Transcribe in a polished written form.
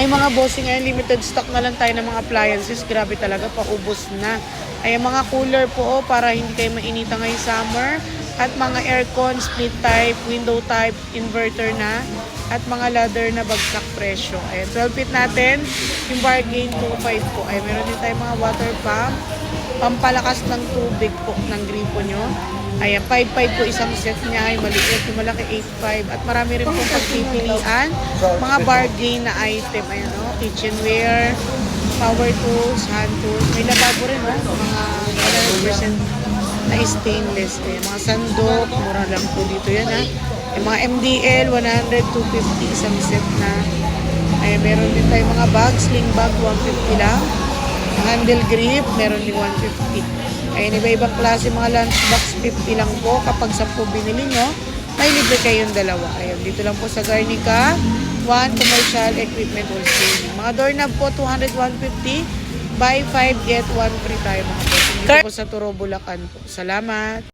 Ay mga bossing, ngayon limited stock na lang tayo ng mga appliances. Grabe talaga, paubos na. Ay mga cooler po para hindi kayo mainita ngayong summer. At mga aircon, split type, window type, inverter na. At mga ladder na bagsak presyo. Ayan, 12 feet natin. Yung bargain 2.5 po. Ay meron din tayo mga water pump. Pampalakas ng tubig po ng gripo nyo. Ayan, 5.5 po isang set niya. Ay maliit, yung malaki 8.5. At marami rin pong pagpipilian. Mga bargain na item. Ayan o, kitchenware, power tools, hand tools. May lababo rin o. Mga 100% na stainless. Ayan, mga sandok. Mura lang po dito yan ha. Yung mga MDL, 100, 250 isang set na. Ayan, meron din tayo mga bag. Sling bag, 150 lang. Handle grip, meron din 150. Ayan, iba-ibang klase mga lunchbox, 50 lang po. Kapag 10 binili nyo, may libre kayong dalawa. Ayan, dito lang po sa Garnica, 1 commercial equipment wholesale. Mga doorknob po, 200, 150. Buy 5, get 1 free tayo mga boss. Dito po sa Turo, Bulacan po. Salamat!